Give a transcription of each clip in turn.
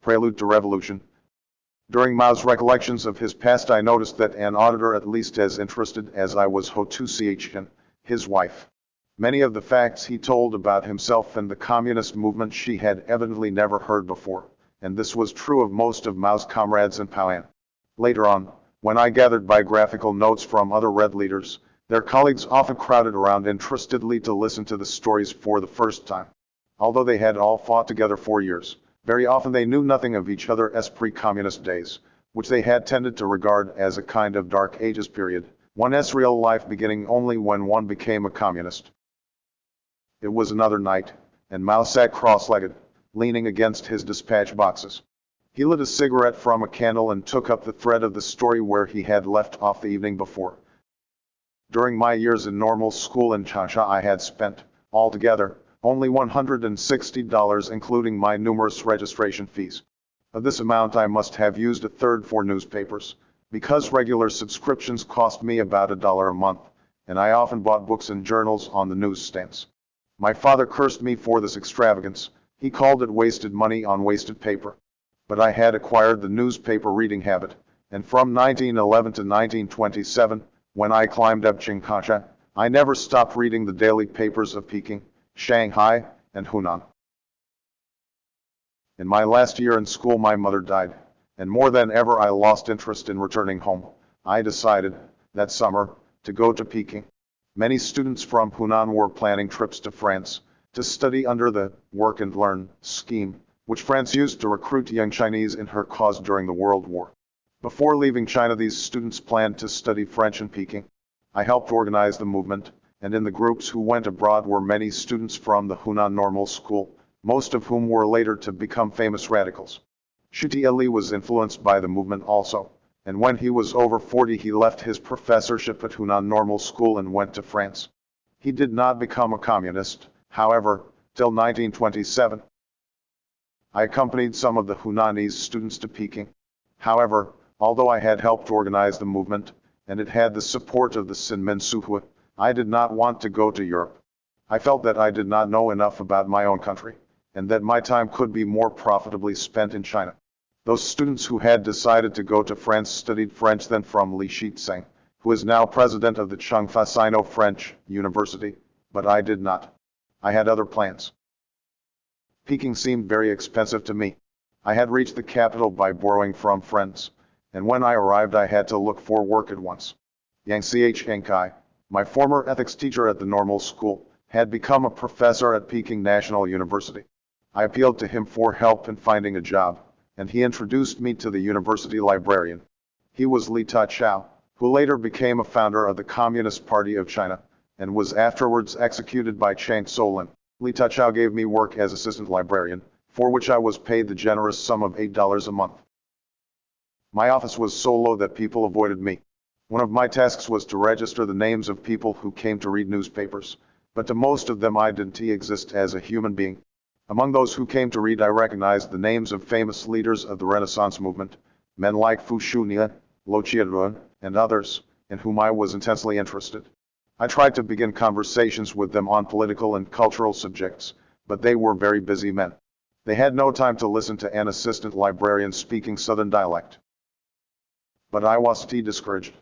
Prelude to Revolution. During Mao's recollections of his past, I noticed that an auditor at least as interested as I was Ho Tu Chen, his wife. Many of the facts he told about himself and the communist movement she had evidently never heard before, and this was true of most of Mao's comrades in Paoan. Later on, when I gathered biographical notes from other Red leaders, their colleagues often crowded around interestedly to listen to the stories for the first time. Although they had all fought together for years, very often they knew nothing of each other's pre-communist days, which they had tended to regard as a kind of dark ages period, one's real life beginning only when one became a communist. It was another night, and Mao sat cross-legged, leaning against his dispatch boxes. He lit a cigarette from a candle and took up the thread of the story where he had left off the evening before. During my years in normal school in Changsha, I had spent, altogether, only $160, including my numerous registration fees. Of this amount I must have used a third for newspapers, because regular subscriptions cost me about $1 a month, and I often bought books and journals on the newsstands. My father cursed me for this extravagance. He called it wasted money on wasted paper. But I had acquired the newspaper reading habit, and from 1911 to 1927, when I climbed up Chingsha, I never stopped reading the daily papers of Peking, Shanghai, and Hunan. In my last year in school my mother died, and more than ever I lost interest in returning home. I decided, that summer, to go to Peking. Many students from Hunan were planning trips to France, to study under the Work and Learn scheme, which France used to recruit young Chinese in her cause during the World War. Before leaving China, these students planned to study French in Peking. I helped organize the movement, and in the groups who went abroad were many students from the Hunan Normal School, most of whom were later to become famous radicals. Shuti Ali was influenced by the movement also, and when he was over 40 he left his professorship at Hunan Normal School and went to France. He did not become a communist, however, till 1927. I accompanied some of the Hunanese students to Peking. However, although I had helped organize the movement, and it had the support of the Sinmin Suhua, I did not want to go to Europe. I felt that I did not know enough about my own country, and that my time could be more profitably spent in China. Those students who had decided to go to France studied French then from Li Shitseng, who is now president of the Chengfa Sino-French University, but I did not. I had other plans. Peking seemed very expensive to me. I had reached the capital by borrowing from friends, and when I arrived I had to look for work at once. Yang Chengkai, my former ethics teacher at the normal school, had become a professor at Peking National University. I appealed to him for help in finding a job, and he introduced me to the university librarian. He was Li Tachao, who later became a founder of the Communist Party of China, and was afterwards executed by Chang Solin. Li Tachao gave me work as assistant librarian, for which I was paid the generous sum of $8 a month. My office was so low that people avoided me. One of my tasks was to register the names of people who came to read newspapers, but to most of them I didn't exist as a human being. Among those who came to read I recognized the names of famous leaders of the Renaissance movement, men like Fu Shunia, Lo Chiadrun, and others, in whom I was intensely interested. I tried to begin conversations with them on political and cultural subjects, but they were very busy men. They had no time to listen to an assistant librarian speaking Southern dialect. But I was discouraged.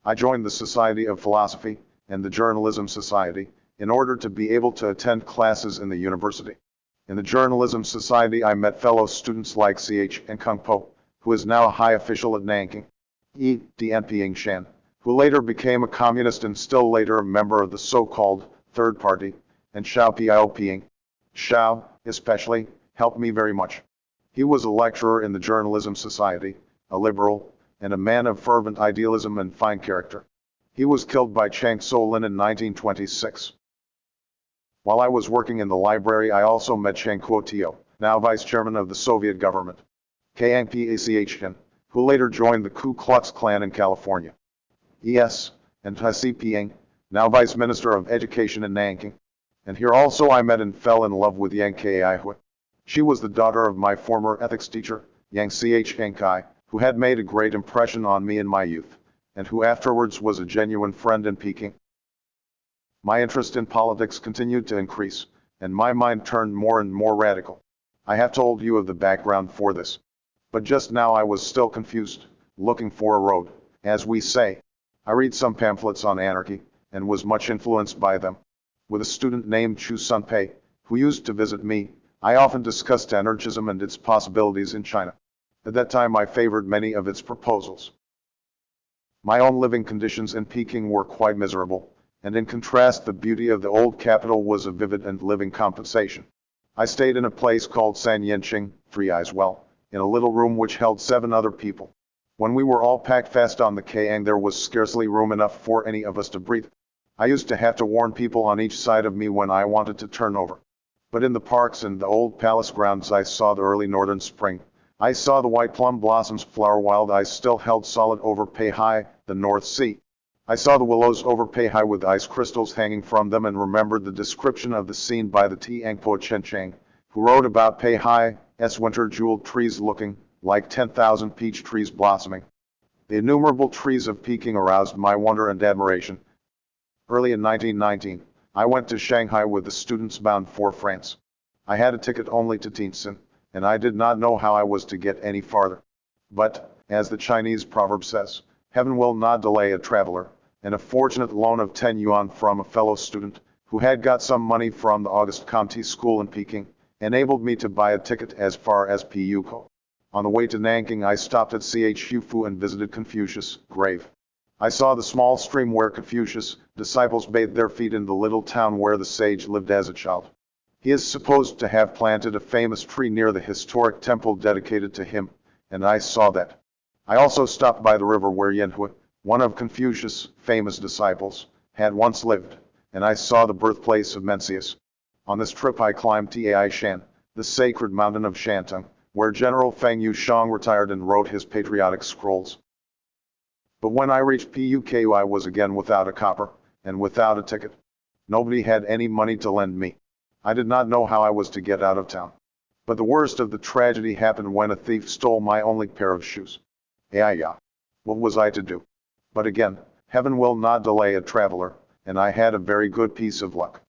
I joined the Society of Philosophy and the Journalism Society in order to be able to attend classes in the university. In the Journalism Society I met fellow students like Ch and Kung Po, who is now a high official at Nanking, E. Dn Shan, who later became a communist and still later a member of the so-called Third Party, and Xiao Piao. Xiao, especially, helped me very much. He was a lecturer in the Journalism Society, a liberal, and a man of fervent idealism and fine character. He was killed by Chang Solin in 1926. While I was working in the library I also met Chang Kuo-tio, now vice chairman of the Soviet government, Kang Pachn, who later joined the Ku Klux Klan in California. E.S. and Hsi Piang, now vice minister of education in Nanking. And here also I met and fell in love with Yang Kai. She was the daughter of my former ethics teacher, Yang Chengkai, who had made a great impression on me in my youth, and who afterwards was a genuine friend in Peking. My interest in politics continued to increase, and my mind turned more and more radical. I have told you of the background for this. But just now I was still confused, looking for a road, as we say. I read some pamphlets on anarchy, and was much influenced by them. With a student named Chu Sunpei, who used to visit me, I often discussed anarchism and its possibilities in China. At that time I favored many of its proposals. My own living conditions in Peking were quite miserable, and in contrast the beauty of the old capital was a vivid and living compensation. I stayed in a place called San Yanqing, Three Eyes Well, in a little room which held 7 other people. When we were all packed fast on the Kiang, there was scarcely room enough for any of us to breathe. I used to have to warn people on each side of me when I wanted to turn over. But in the parks and the old palace grounds I saw the early northern spring. I saw the white plum blossoms flower while the ice still held solid over Peihai, the North Sea. I saw the willows over Peihai with ice crystals hanging from them and remembered the description of the scene by the Tiang poet Chen Chang, who wrote about Peihai's winter jeweled trees looking like 10,000 peach trees blossoming. The innumerable trees of Peking aroused my wonder and admiration. Early in 1919, I went to Shanghai with the students bound for France. I had a ticket only to Tientsin, and I did not know how I was to get any farther. But, as the Chinese proverb says, heaven will not delay a traveler, and a fortunate loan of 10 yuan from a fellow student, who had got some money from the Auguste Comte School in Peking, enabled me to buy a ticket as far as Puko. On the way to Nanking I stopped at Chu and visited Confucius' grave. I saw the small stream where Confucius' disciples bathed their feet in the little town where the sage lived as a child. He is supposed to have planted a famous tree near the historic temple dedicated to him, and I saw that. I also stopped by the river where Yanhui, one of Confucius' famous disciples, had once lived, and I saw the birthplace of Mencius. On this trip I climbed Tai Shan, the sacred mountain of Shantung, where General Feng Yuxiang retired and wrote his patriotic scrolls. But when I reached Puku I was again without a copper, and without a ticket. Nobody had any money to lend me. I did not know how I was to get out of town. But the worst of the tragedy happened when a thief stole my only pair of shoes. Yeah. What was I to do? But again, heaven will not delay a traveler, and I had a very good piece of luck.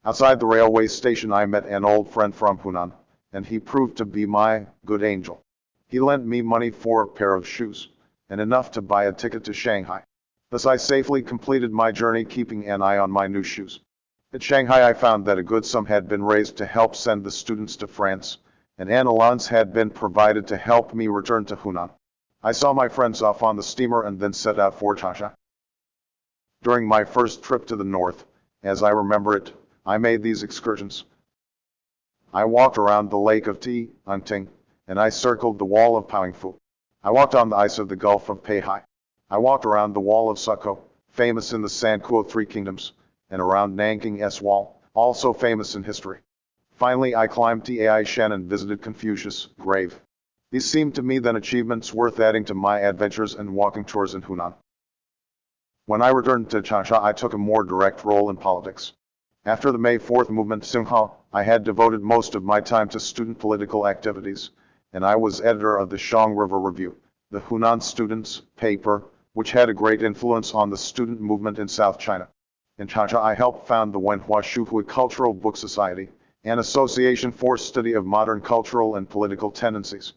Outside the railway station I met an old friend from Hunan, and he proved to be my good angel. He lent me money for a pair of shoes, and enough to buy a ticket to Shanghai. Thus I safely completed my journey keeping an eye on my new shoes. At Shanghai I found that a good sum had been raised to help send the students to France, and an allowance had been provided to help me return to Hunan. I saw my friends off on the steamer and then set out for Changsha. During my first trip to the north, as I remember it, I made these excursions. I walked around the lake of Tianting, and I circled the wall of Paoingfu. I walked on the ice of the Gulf of Peihai. I walked around the wall of Sukho, famous in the Sankuo Three Kingdoms, and around Nanking's wall, also famous in history. Finally I climbed Tai Shan and visited Confucius' grave. These seemed to me then achievements worth adding to my adventures and walking tours in Hunan. When I returned to Changsha I took a more direct role in politics. After the May 4th movement Tsinghua, I had devoted most of my time to student political activities, and I was editor of the Shang River Review, the Hunan students' paper, which had a great influence on the student movement in South China. In Changsha I helped found the Wenhua Shuhui Cultural Book Society, an association for study of modern cultural and political tendencies.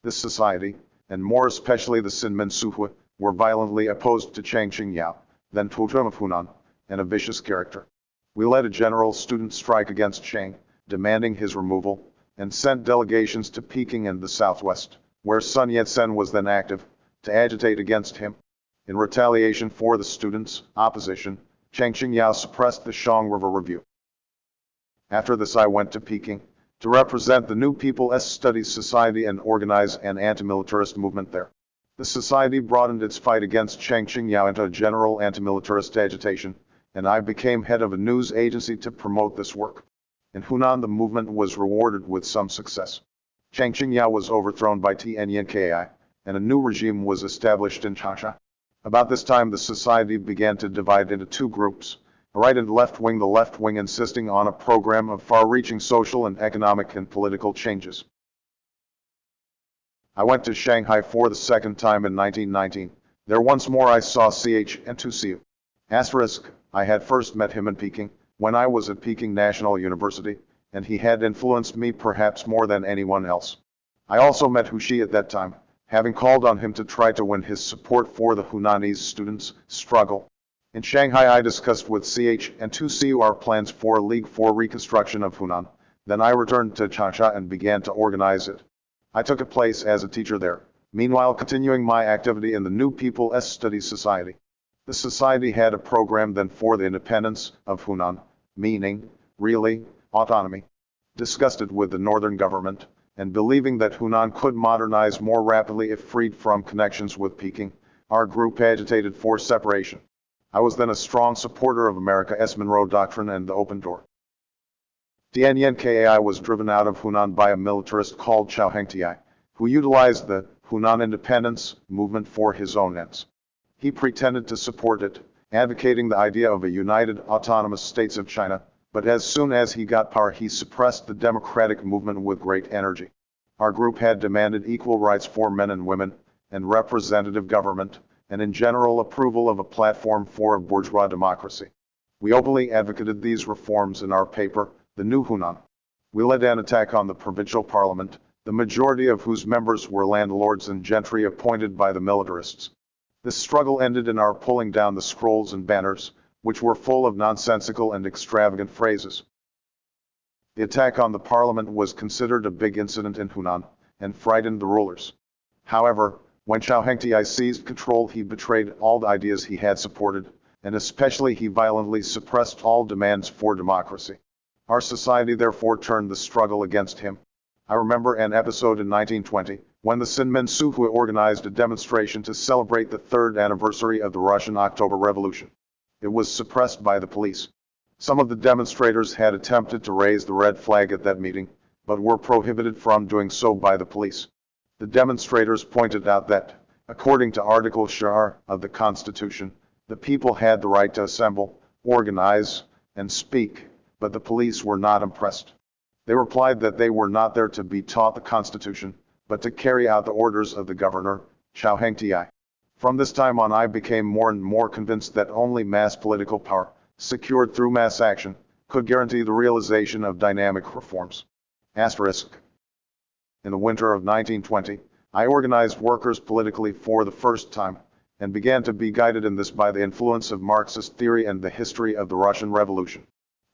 This society, and more especially the Sinmin Suhui, were violently opposed to Chang Qingyao, then Tuozheng of Hunan, and a vicious character. We led a general student strike against Chang, demanding his removal, and sent delegations to Peking and the southwest, where Sun Yat-sen was then active, to agitate against him. In retaliation for the students' opposition, Chang Qingyao suppressed the Shang River Review. After this I went to Peking, to represent the New People's Studies Society and organize an anti-militarist movement there. The society broadened its fight against Chang Qingyao into a general anti-militarist agitation, and I became head of a news agency to promote this work. In Hunan the movement was rewarded with some success. Chang Qingyao was overthrown by Tianyankai, and a new regime was established in Changsha. About this time the society began to divide into 2 groups, a right and left wing, the left wing insisting on a program of far-reaching social and economic and political changes. I went to Shanghai for the second time in 1919. There once more I saw Ch. I had first met him in Peking, when I was at Peking National University, and he had influenced me perhaps more than anyone else. I also met Shi at that time, having called on him to try to win his support for the Hunanese students' struggle. In Shanghai I discussed with CH and 2CU our plans for a League for Reconstruction of Hunan. Then I returned to Changsha and began to organize it. I took a place as a teacher there, meanwhile continuing my activity in the New People's Studies Society. The society had a program then for the independence of Hunan, meaning, really, autonomy. Disgusted with the northern government, and believing that Hunan could modernize more rapidly if freed from connections with Peking, our group agitated for separation. I was then a strong supporter of America's Monroe Doctrine and the Open Door. DNYNKAI was driven out of Hunan by a militarist called Chao Hengtiai, who utilized the Hunan independence movement for his own ends. He pretended to support it, advocating the idea of a united autonomous states of China, but as soon as he got power he suppressed the democratic movement with great energy. Our group had demanded equal rights for men and women, and representative government, and in general approval of a platform for a bourgeois democracy. We openly advocated these reforms in our paper, The New Hunan. We led an attack on the provincial parliament, the majority of whose members were landlords and gentry appointed by the militarists. This struggle ended in our pulling down the scrolls and banners, which were full of nonsensical and extravagant phrases. The attack on the parliament was considered a big incident in Hunan, and frightened the rulers. However, when Chao Hengtiai seized control he betrayed all the ideas he had supported, and especially he violently suppressed all demands for democracy. Our society therefore turned the struggle against him. I remember an episode in 1920, when the Sinmin Suhui organized a demonstration to celebrate the 3rd anniversary of the Russian October Revolution. It was suppressed by the police. Some of the demonstrators had attempted to raise the red flag at that meeting, but were prohibited from doing so by the police. The demonstrators pointed out that, according to Article Shar of the Constitution, the people had the right to assemble, organize, and speak, but the police were not impressed. They replied that they were not there to be taught the Constitution, but to carry out the orders of the governor, Chao Hengtiai. From this time on I became more and more convinced that only mass political power, secured through mass action, could guarantee the realization of dynamic reforms. Asterisk. In the winter of 1920, I organized workers politically for the first time, and began to be guided in this by the influence of Marxist theory and the history of the Russian Revolution.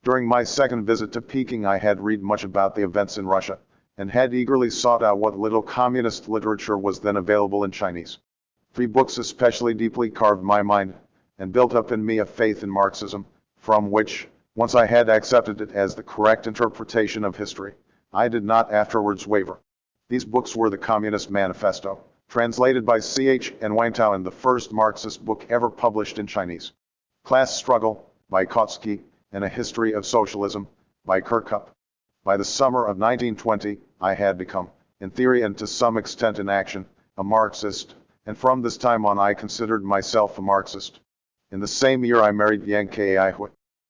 During my second visit to Peking I had read much about the events in Russia, and had eagerly sought out what little communist literature was then available in Chinese. 3 books especially deeply carved my mind, and built up in me a faith in Marxism, from which, once I had accepted it as the correct interpretation of history, I did not afterwards waver. These books were the Communist Manifesto, translated by C.H. and Wang Tao in the first Marxist book ever published in Chinese. Class Struggle, by Kautsky, and A History of Socialism, by Kirkup. By the summer of 1920, I had become, in theory and to some extent in action, a Marxist, and from this time on I considered myself a Marxist. In the same year I married Yang Kai Hui.